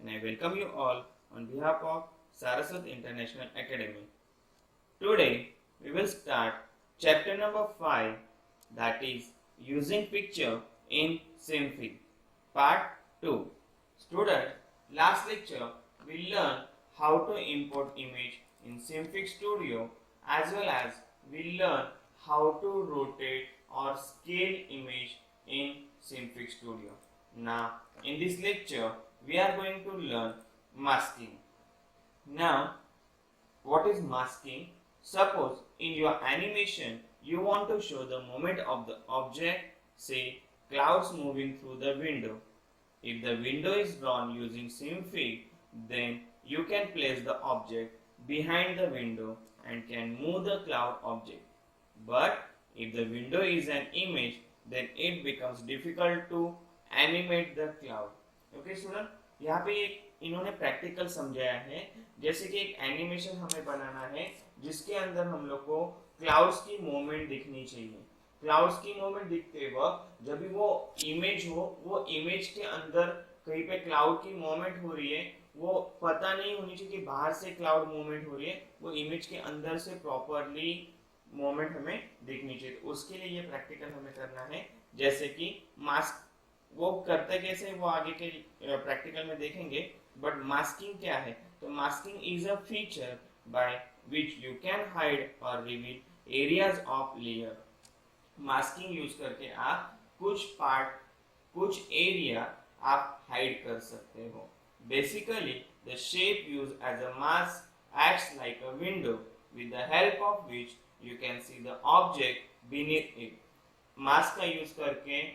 and I welcome you all on behalf of Saraswat International Academy. Today we will start chapter number 5, that is using picture in Symfig part 2. Student, last lecture we learned how to import image in Symfig Studio as well as we learned how to rotate or scale image in Symfig Studio. Now in this lecture we are going to learn masking. Now what is masking? Suppose in your animation you want to show the movement of the object, say clouds moving through the window. If the window is drawn using Symfig, then you can place the object behind the window and can move the cloud object. But if the window is an image, then it becomes difficult to animate the cloud. Okay student, यहाँ पे इन्होंने practical समझाया है, जैसे कि एक animation हमें बनाना है जिसके अंदर हम लोग को क्लाउड्स की मूवमेंट दिखनी चाहिए. क्लाउड्स की मूवमेंट दिखते वक्त जब भी वो इमेज हो, वो इमेज के अंदर कहीं पे क्लाउड की मूवमेंट हो रही है, वो पता नहीं होनी चाहिए कि बाहर से क्लाउड मूवमेंट हो रही है, वो इमेज के अंदर से प्रॉपरली मूवमेंट हमें दिखनी चाहिए. तो उसके लिए ये प्रैक्टिकल हमें करना है. जैसे कि मास्क वो करते कैसे वो आगे के प्रैक्टिकल में देखेंगे. बट मास्किंग क्या है? तो masking is a feature by which you can hide or reveal areas of layer. Masking use करके आप कुछ पार्ट, कुछ एरिया आप हाइड कर सकते हो. Basically the shape use as a mask acts like a window with the help of which you can see the object beneath it. Mask का use करके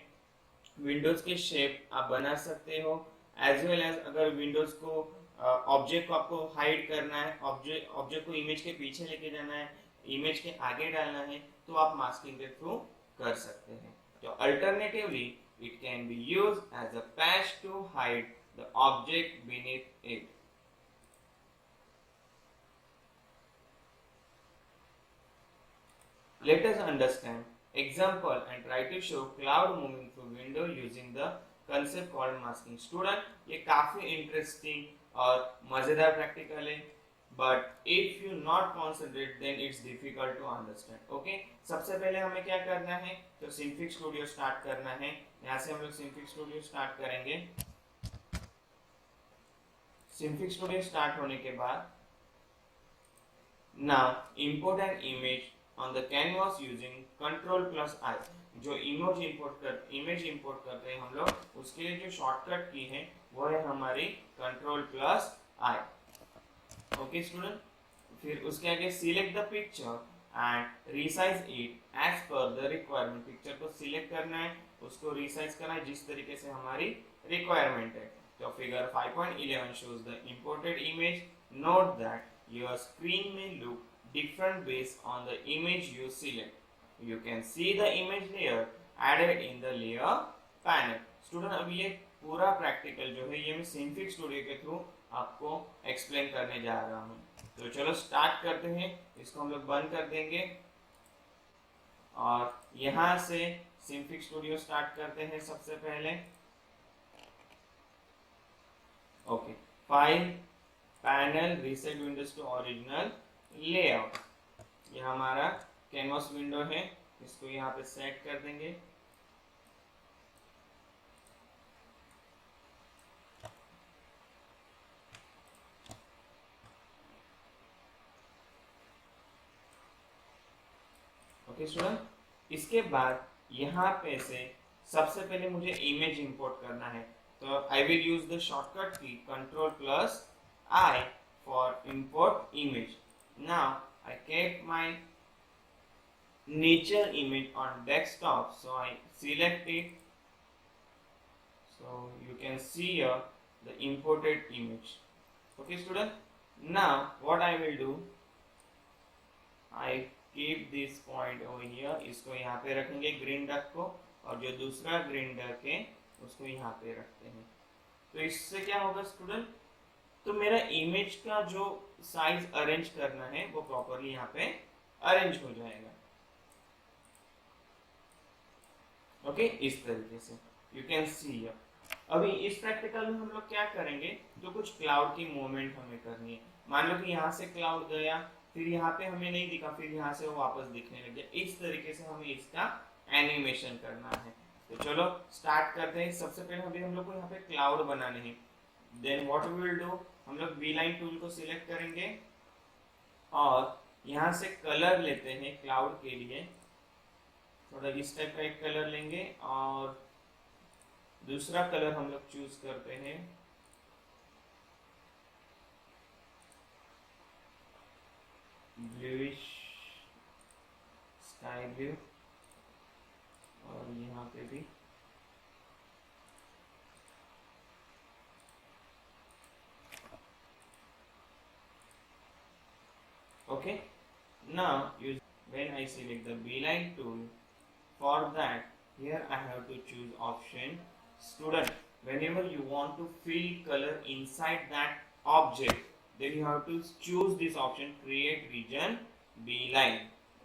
विंडोज के शेप आप बना सकते हो, एज वेल एज अगर विंडोज को object को आपको हाइड करना है, ऑब्जेक्ट को इमेज के पीछे लेके जाना है, इमेज के आगे डालना है, तो आप मास्किंग के थ्रू कर सकते हैं. तो alternatively it can be use as a patch to hide the object beneath it. Let us understand example and try to show cloud moving through window using the concept called masking. Student, ये काफी interesting और मजेदार practical है, but if you not concentrate then it's difficult to understand. Okay, सबसे पहले हमें क्या करना है? तो Symfig Studio स्टार्ट करना है. यहाँ से हम लोग Symfig Studio स्टार्ट करेंगे. Symfig Studio स्टार्ट होने के बाद now import an image on the canvas using Ctrl plus I. जो इमेज इंपोर्ट करते हैं हम लोग, उसके लिए जो शॉर्टकट की है वो है हमारी Ctrl plus I. Okay student, फिर उसके आगे select the picture and resize it as per the requirement. Picture को सिलेक्ट करना है, उसको रिसाइज करना है जिस तरीके से हमारी रिक्वायरमेंट है. तो figure 5.11 shows the imported image. Note that your screen may look different based on the image you select. You can see the image layer added in the layer panel. Student, अब ये पूरा practical जो है ये मैं Symfig Studio के through आपको explain करने जा रहा हूँ. तो चलो स्टार्ट करते हैं. इसको हम लोग बंद कर देंगे और यहाँ से Symfig Studio स्टार्ट करते हैं. सबसे पहले okay, file, panel, reset windows to original layout. ये हमारा कैनवास विंडो है, इसको यहाँ पे सेट कर देंगे. ओके स्टूडेंट, इसके बाद यहाँ पे से सबसे पहले मुझे इमेज इंपोर्ट करना है. तो I will use the shortcut की Ctrl plus I for import image. Now I kept my nature image on desktop, so I select it. So you can see here the imported image. Okay student, now what I will do, I keep this point over here. इसको यहाँ पे रखेंगे green duck को, और जो दूसरा green duck है उसको यहाँ पे रखते हैं. तो इससे क्या होगा स्टूडेंट, तो मेरा इमेज का जो साइज अरेंज करना है वो प्रॉपरली यहाँ पे अरेंज हो जाएगा. ओके, इस तरीके से यू कैन सी हियर. अभी इस प्रैक्टिकल में हम लोग क्या करेंगे, तो कुछ क्लाउड की मूवमेंट हमें करनी है। मान लो कि यहाँ से क्लाउड गया, फिर यहाँ पे हमें नहीं दिखा, फिर यहाँ से वो वापस दिखने लग गया। इस तरीके से हमें इसका एनिमेशन करना है। तो चलो स्टार्ट करते हैं। सबसे पहले अभी हम लोग को यहाँ पे क्लाउड बनाने हैं। Then what we will do, हम लोग बी लाइन टूल को सिलेक्ट करेंगे और यहाँ से कलर लेते हैं क्लाउड के लिए, थोड़ा इस टाइप का एक कलर लेंगे और दूसरा कलर हम लोग चूज करते हैं ब्लूइश स्काई ब्लू, और यहाँ पे भी okay. Now use when I select the beeline tool, for that here I have to choose option student. Whenever you want to fill color inside that object, then you have to choose this option create region beeline.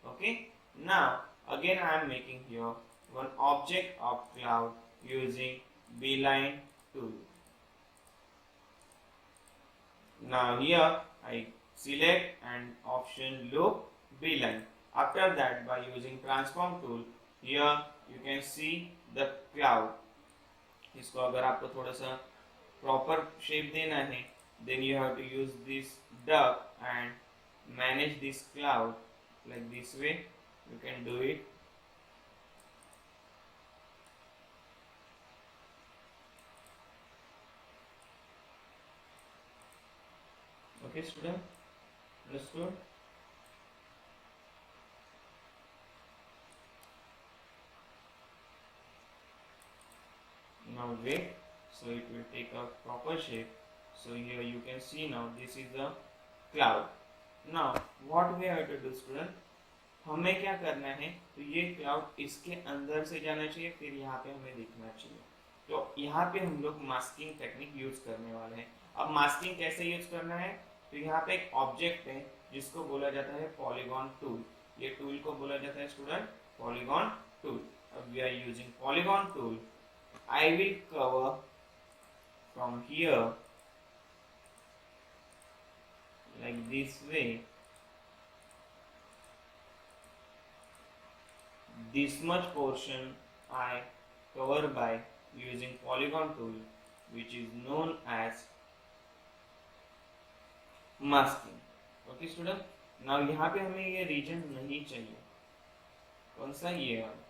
Okay, now again I am making here one object of cloud using beeline tool. Now here I select and option loop beeline. After that, by using transform tool, here you can see the cloud. इसको अगर आपको थोड़ा सा proper shape देना है, then you have to use this duck and manage this cloud like this way. You can do it. Okay, student, understood? Now wait, so it will take a proper shape. So here you can see now this is the cloud. Now what we have to do, student, हमें क्या करना है, तो ये cloud इसके अंदर से जाना चाहिए, फिर यहाँ पे हमें दिखना चाहिए। तो यहाँ पे हम लोग मास्किंग टेक्निक यूज करने वाले हैं। अब मास्किंग कैसे यूज करना है, तो यहाँ पे एक ऑब्जेक्ट है जिसको बोला जाता है पॉलीगॉन टूल। ये टूल को बोला जाता है स्टूडेंट पॉलीगॉन टूल। अब we are using polygon tool. I will cover from here like this way this much portion I cover by using polygon tool, which is known as masking. Okay student, now यहाँ पे हमें ये reason नहीं चाहिए, कौन सा, ये वाला,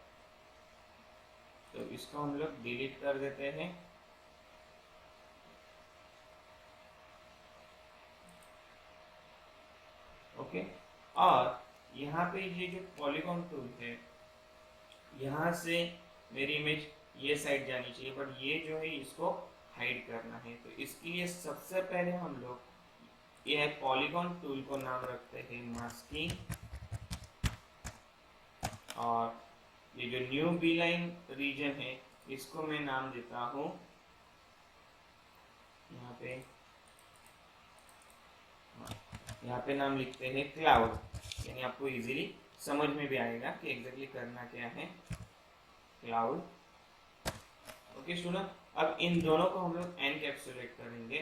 तो इसको हम लोग डिलीट कर देते हैं। ओके, और यहाँ पे ये जो पॉलीगॉन टूल है, यहाँ से मेरी इमेज ये साइड जानी चाहिए, बट ये जो है इसको हाइड करना है। तो इसके लिए सबसे पहले हम लोग ये पॉलीगॉन टूल को नाम रखते हैं मास्किंग, और ये जो न्यू बीलाइन रीजन है इसको मैं नाम देता हूँ यहाँ पे नाम लिखते हैं क्लाउड, यानी आपको इजीली समझ में भी आएगा कि एग्जैक्टली करना क्या है, क्लाउड। ओके स्टूडेंट, अब इन दोनों को हम लोग एनकैप्सुलेट करेंगे।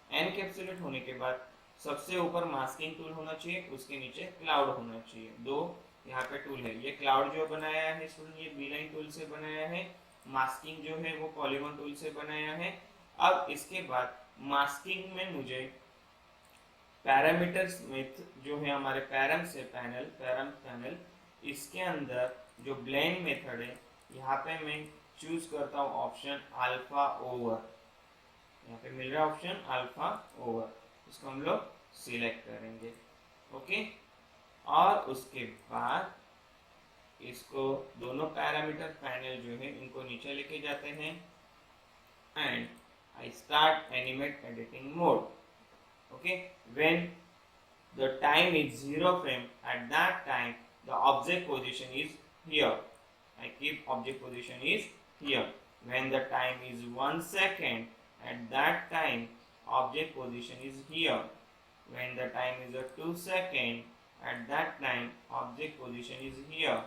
एनकैप्सुलेट होने के बाद सबसे ऊपर मास्किंग टूल होना चाहिए, उसके नीचे क्लाउड होना चाहिए। दो यहाँ पे टूल है, ये क्लाउड जो बनाया है स्टूडेंट ये बीलाइन टूल से बनाया है, मास्किंग जो है वो पॉलीगॉन टूल से बनाया है। अब इसके बाद मास्किंग में मुझे पैरामीटर्स में जो है हमारे पैरम पैनल, इसके अंदर जो ब्लेंड मेथड है यहाँ पे मैं चूज करता हूँ ऑप्शन अल्फा ओवर, यहाँ पे मिल रहा है ऑप्शन अल्फा ओवर, इसको हम लोग सिलेक्ट करेंगे। ओके, और उसके बाद इसको दोनों पैरामीटर पैनल जो है इनको नीचे लेके जाते हैं and I start animate editing mode. Okay, when the time is 0 frame, at that time the object position is here. I keep object position is here. When the time is 1 second, at that time object position is here. When the time is 2 second, at that time object position is here.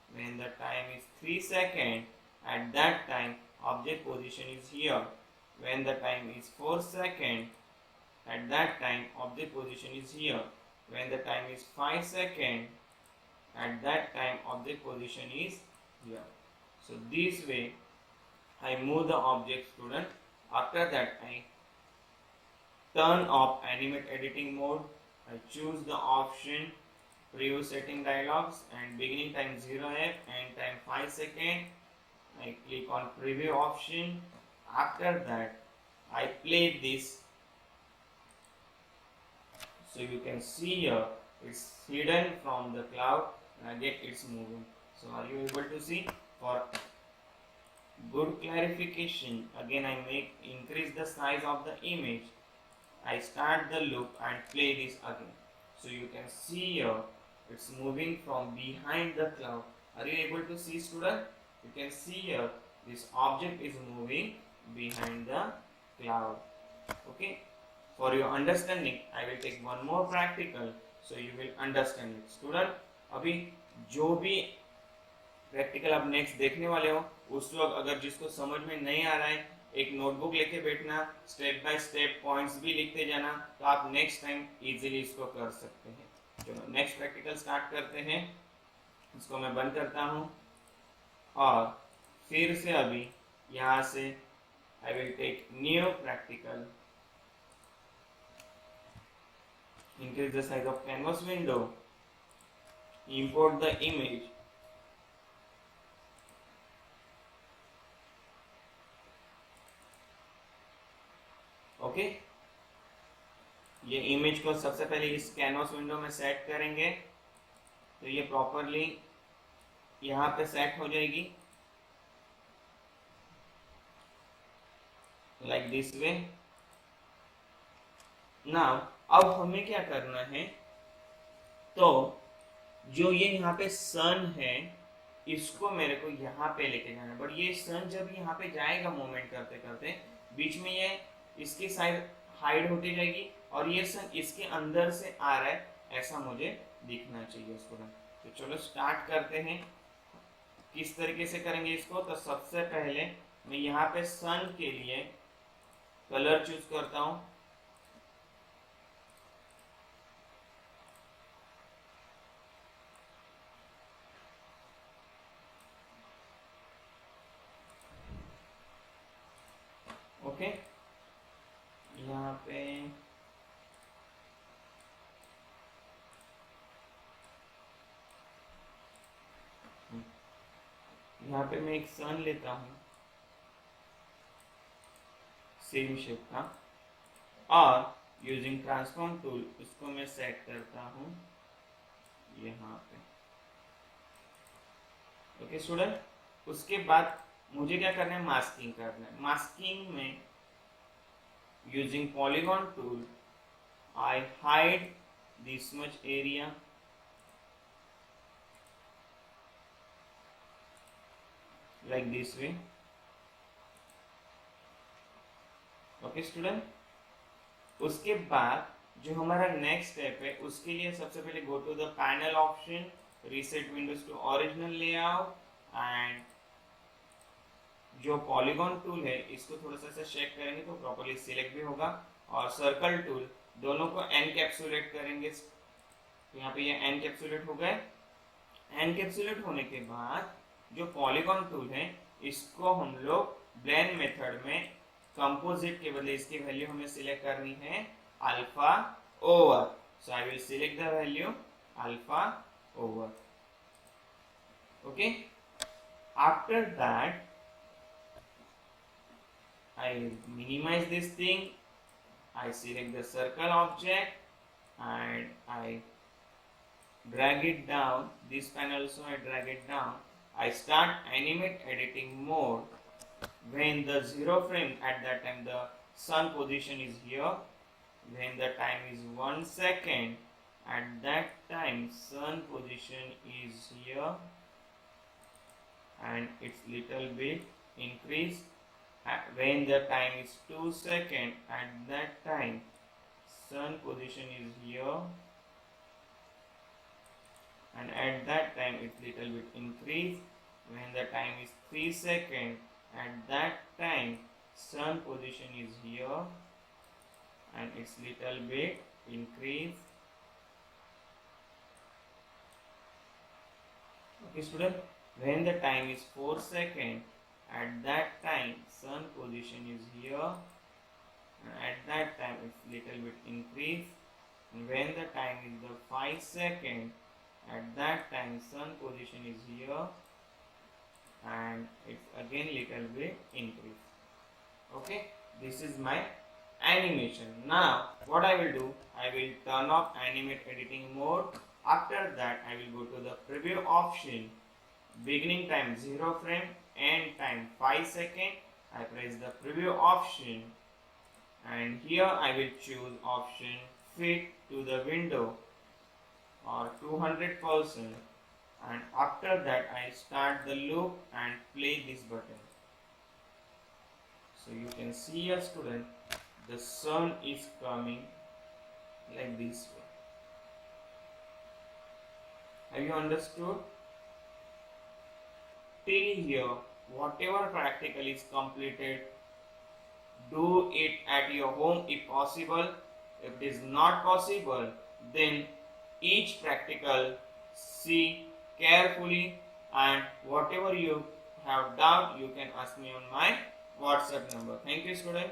When the time is 3 second, at that time object position is here. When the time is 4 seconds, at that time object position is here. When the time is 5 seconds, at that time object position is here. So this way I move the object, student. After that I turn off animate editing mode. I choose the option preview setting dialogs and beginning time 0f and time 5 seconds. I click on preview option. After that I play this. So you can see here it's hidden from the cloud and again it's moving. So are you able to see? For good clarification, again I increase the size of the image. I start the loop and play this again. So you can see here it's moving from behind the cloud. Are you able to see, student? You can see here this object is moving behind the cloud. Okay. For your understanding, I will take one more practical so you will understand it. Student, अभी जो भी practical आप next देखने वाले हो उस वक्त अगर जिसको समझ में नहीं आ रहा है एक नोटबुक लेके बैठना, स्टेप बाय स्टेप पॉइंट्स भी लिखते जाना, तो आप नेक्स्ट टाइम इजीली इसको कर सकते हैं. चलो नेक्स्ट प्रैक्टिकल स्टार्ट करते हैं. इसको मैं बंद करता हूँ और फिर से अभी यहाँ से I will take new practical. Increase the size of canvas window. Import the image. Okay ये इमेज को सबसे पहले इस कैनवास विंडो में सेट करेंगे तो ये प्रॉपरली यहाँ पे सेट हो जाएगी लाइक दिस वे. नाउ अब हमें क्या करना है, तो जो ये यहाँ पे सन है इसको मेरे को यहाँ पे लेके जाना है. बट ये सन जब यहाँ पे जाएगा मूवमेंट करते करते बीच में ये इसकी साइड हाइड होती जाएगी और ये सन इसके अंदर से आ रहा है ऐसा मुझे दिखना चाहिए स्टूडेंट. तो चलो स्टार्ट करते हैं. किस तरीके से करेंगे इसको, तो सबसे पहले मैं यहाँ पे सन के लिए कलर चूज करता हूँ. ओके यहाँ पे मैं एक सन लेता हूँ सेम शेप का और यूजिंग ट्रांसफॉर्म टूल इसको मैं सेट करता हूँ यहाँ पे. ओके स्टूडेंट, उसके बाद मुझे क्या करना है, मास्किंग करना है. मास्किंग में using polygon tool I hide this much area. Like this way. Okay student, उसके बाद जो हमारा नेक्स्ट स्टेप है उसके लिए सबसे पहले go to the panel option, reset windows to original layout and जो पॉलीगॉन टूल है इसको थोड़ा सा चेक करेंगे तो प्रॉपर्ली सिलेक्ट भी होगा और सर्कल टूल दोनों को एनकैप्सुलेट करेंगे. तो यहाँ पे ये एनकैप्सुलेट हो गए. एनकैप्सुलेट होने के बाद जो पॉलीगॉन टूल है इसको हम लोग ब्लेंड मेथड में कंपोजिट के बदले इसकी वैल्यू हमें सिलेक्ट करनी है alpha over. So I will select the value alpha over. Okay, after that I minimize this thing. I select the circle object and I drag it down. This panel also I drag it down. I start animate editing mode. When the 0 frame, at that time the sun position is here. When the time is 1 second, at that time sun position is here and it's little bit increase. When the time is 2 seconds, at that time sun position is here and at that time it's little bit increase. when the time is 3 seconds, at that time sun position is here and it's little bit increase. Okay student, when the time is 4 seconds, at that time sun position is here and at that time it's little bit increase, and when the time is the 5 seconds, at that time sun position is here and it's again little bit increase. Okay, this is my animation. Now what I will do, I will turn off animate editing mode. After that I will go to the preview option, beginning time 0 frame, end time 5 seconds. I press the preview option and here I will choose option fit to the window or 200%, and after that I start the loop and play this button. So you can see here student, the sun is coming like this way. Have you understood? Till here, whatever practical is completed, do it at your home if possible. If it is not possible, then each practical see carefully, and whatever you have doubt, you can ask me on my WhatsApp number. Thank you student.